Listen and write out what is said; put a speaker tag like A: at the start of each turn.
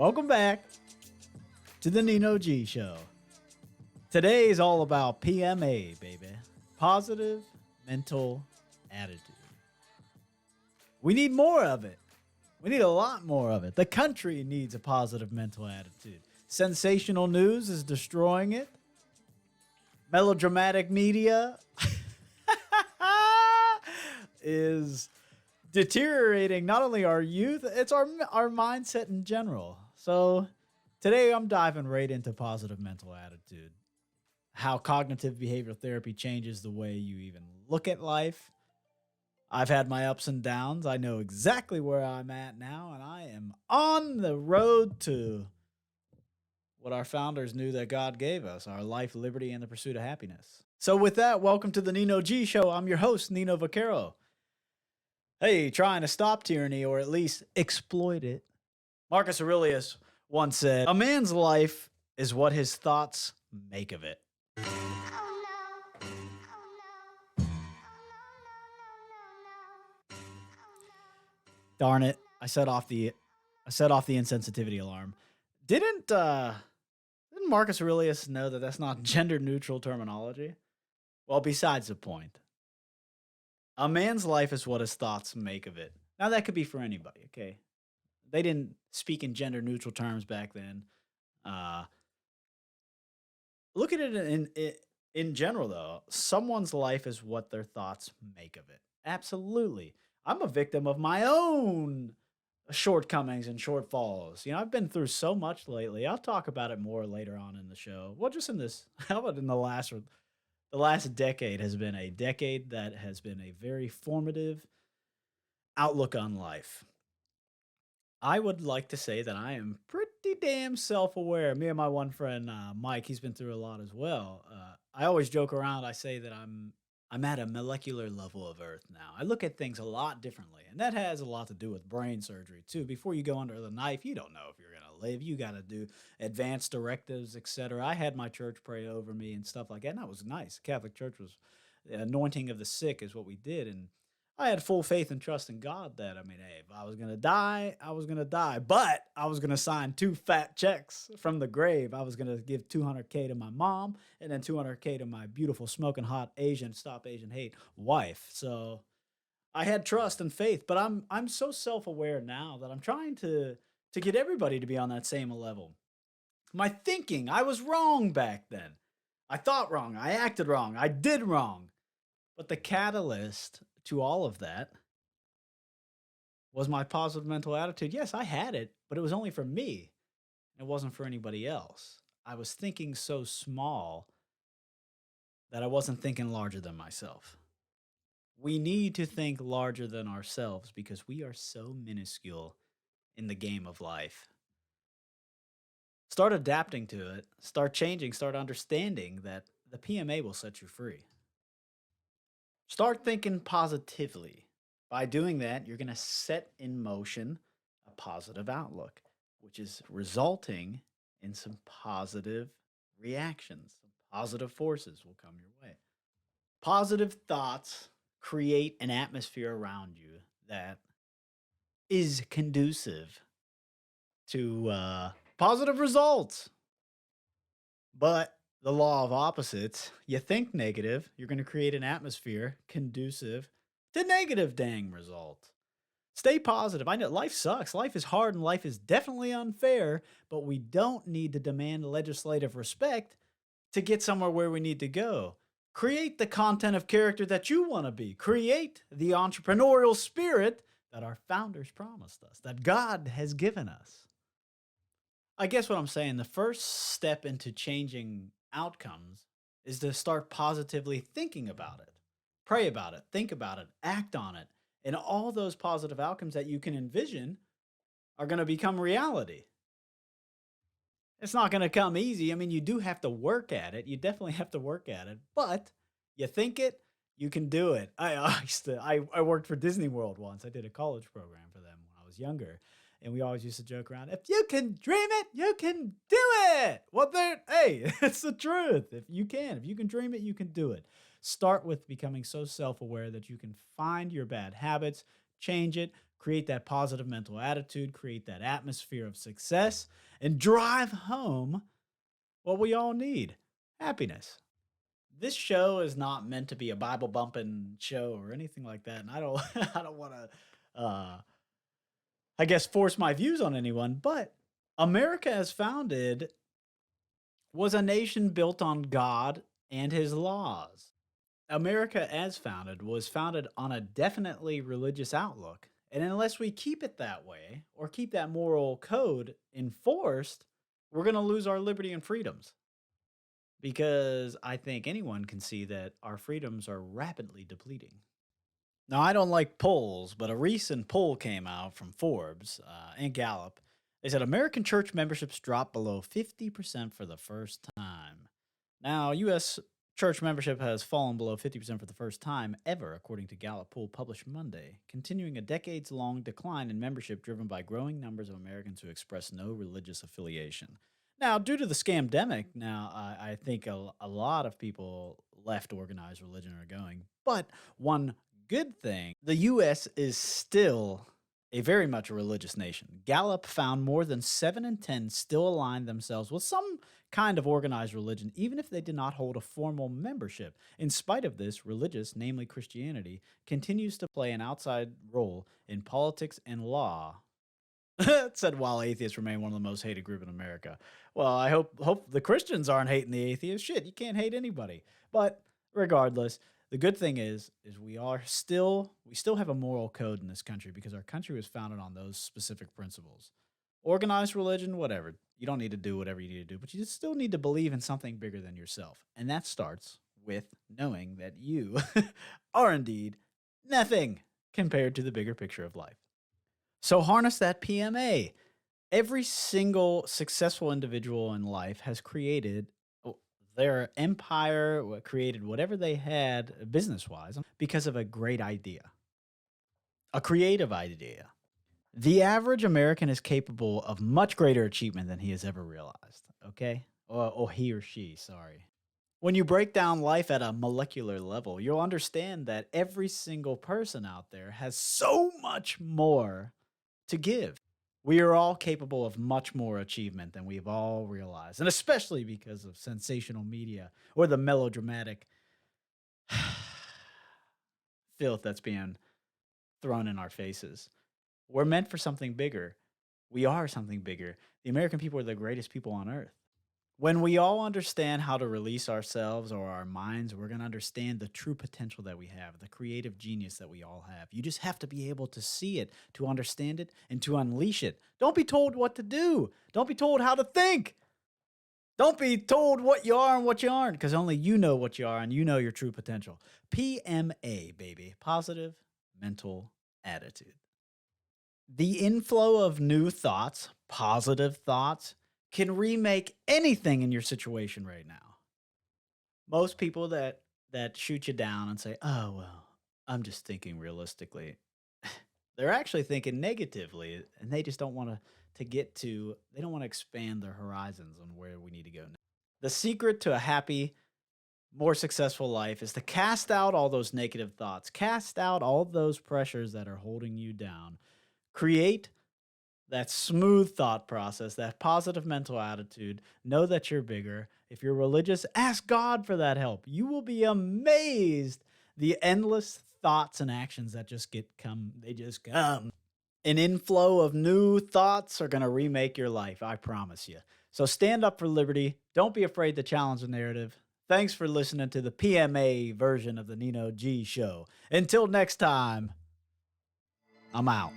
A: Welcome back to the Nino G Show. Today is all about PMA, baby. Positive mental attitude. We need more of it. We need a lot more of it. The country needs a positive mental attitude. Sensational news is destroying it. Melodramatic media is deteriorating not only our youth, it's our mindset in general. So today I'm diving right into positive mental attitude. How cognitive behavioral therapy changes the way you even look at life. I've had my ups and downs. I know exactly where I'm at now, and I am on the road to what our founders knew that God gave us, our life, liberty, and the pursuit of happiness. So with that, welcome to the Nino G Show. I'm your host, Nino Vaquero. Hey, trying to stop tyranny or at least exploit it. Marcus Aurelius once said, "A man's life is what his thoughts make of it." Darn it. I set off the insensitivity alarm. Didn't Marcus Aurelius know that that's not gender neutral terminology? Well, besides the point. A man's life is what his thoughts make of it. Now that could be for anybody, okay? They didn't speak in gender neutral terms back then. Look at it in general though. Someone's life is what their thoughts make of it. Absolutely. I'm a victim of my own shortcomings and shortfalls. You know, I've been through so much lately. I'll talk about it more later on in the show. Well, just in this, how about in the last decade has been a decade that has been a very formative outlook on life. I would like to say that I am pretty damn self-aware. Me and my one friend Mike, he's been through a lot as well. I always joke around. I say that I'm at a molecular level of Earth now. I look at things a lot differently, and that has a lot to do with brain surgery too. Before you go under the knife, you don't know if you're gonna live. You got to do advanced directives, etc. I had my church pray over me and stuff like that, and that was nice. Catholic Church was the anointing of the sick is what we did, and I had full faith and trust in God that, I mean, hey, if I was going to die, I was going to die. But I was going to sign 2 fat checks from the grave. I was going to give $200K to my mom and then $200K to my beautiful smoking hot Asian, stop Asian hate wife. So I had trust and faith, but I'm so self-aware now that I'm trying to get everybody to be on that same level. My thinking, I was wrong back then. I thought wrong. I acted wrong. I did wrong. But the catalyst to all of that was my positive mental attitude. Yes, I had it, but it was only for me. It wasn't for anybody else. I was thinking so small that I wasn't thinking larger than myself. We need to think larger than ourselves because we are so minuscule in the game of life. Start adapting to it, start changing, start understanding that the PMA will set you free. Start thinking positively. By doing that, you're going to set in motion a positive outlook, which is resulting in some positive reactions. Some positive forces will come your way. Positive thoughts create an atmosphere around you that is conducive to positive results. But the law of opposites, you think negative, you're going to create an atmosphere conducive to negative dang results. Stay positive. I know life sucks. Life is hard and life is definitely unfair, but we don't need to demand legislative respect to get somewhere where we need to go. Create the content of character that you want to be. Create the entrepreneurial spirit that our founders promised us, that God has given us. I guess what I'm saying, the first step into changing outcomes is to start positively thinking about it. Pray about it, think about it, act on it. And all those positive outcomes that you can envision are going to become reality. It's not going to come easy. I mean, you do have to work at it. You definitely have to work at it. But you think it, you can do it. I worked for Disney World once. I did a college program for them when I was younger. And we always used to joke around, if you can dream it, you can do it. Well, hey, it's the truth. If you can dream it, you can do it. Start with becoming so self-aware that you can find your bad habits, change it, create that positive mental attitude, create that atmosphere of success, and drive home what we all need: happiness. This show is not meant to be a Bible bumping show or anything like that. And I don't, I don't want to, I guess, force my views on anyone. But America, as founded, was a nation built on God and His laws. America, as founded, was founded on a definitely religious outlook. And unless we keep it that way or keep that moral code enforced, we're going to lose our liberty and freedoms. Because I think anyone can see that our freedoms are rapidly depleting. Now, I don't like polls, but a recent poll came out from Forbes and Gallup. They said American church memberships dropped below 50% for the first time. Now, U.S. church membership has fallen below 50% for the first time ever, according to Gallup poll published Monday, continuing a decades-long decline in membership driven by growing numbers of Americans who express no religious affiliation. Now, due to the scamdemic, I think a lot of people left organized religion are going. But one good thing, the U.S. is still a very much a religious nation. Gallup found more than 7 in 10 still align themselves with some kind of organized religion, even if they did not hold a formal membership. In spite of this, religious, namely Christianity, continues to play an outside role in politics and law. It said while atheists remain one of the most hated group in America. Well, I hope the Christians aren't hating the atheists. Shit, you can't hate anybody. But regardless, the good thing is we still have a moral code in this country because our country was founded on those specific principles. Organized religion, whatever. You don't need to do whatever you need to do, but you still need to believe in something bigger than yourself. And that starts with knowing that you are indeed nothing compared to the bigger picture of life. So harness that PMA. Every single successful individual in life has created their empire, created whatever they had business wise because of a great idea, a creative idea. The average American is capable of much greater achievement than he has ever realized, okay? Or he or she, sorry. When you break down life at a molecular level, you'll understand that every single person out there has so much more to give. We are all capable of much more achievement than we've all realized, and especially because of sensational media or the melodramatic filth that's being thrown in our faces. We're meant for something bigger. We are something bigger. The American people are the greatest people on earth. When we all understand how to release ourselves or our minds, we're going to understand the true potential that we have, the creative genius that we all have. You just have to be able to see it, to understand it, and to unleash it. Don't be told what to do. Don't be told how to think. Don't be told what you are and what you aren't, because only you know what you are and you know your true potential. PMA, baby. Positive mental attitude. The inflow of new thoughts, positive thoughts, can remake anything in your situation right now. Most people that shoot you down and say, "Oh, well, I'm just thinking realistically." They're actually thinking negatively, and they just don't want they don't want to expand their horizons on where we need to go next. The secret to a happy, more successful life is to cast out all those negative thoughts, cast out all those pressures that are holding you down. Create that smooth thought process, that positive mental attitude. Know that you're bigger. If you're religious, ask God for that help. You will be amazed the endless thoughts and actions that they just come. An inflow of new thoughts are going to remake your life, I promise you. So stand up for liberty. Don't be afraid to challenge the narrative. Thanks for listening to the PMA version of the Nino G Show. Until next time, I'm out.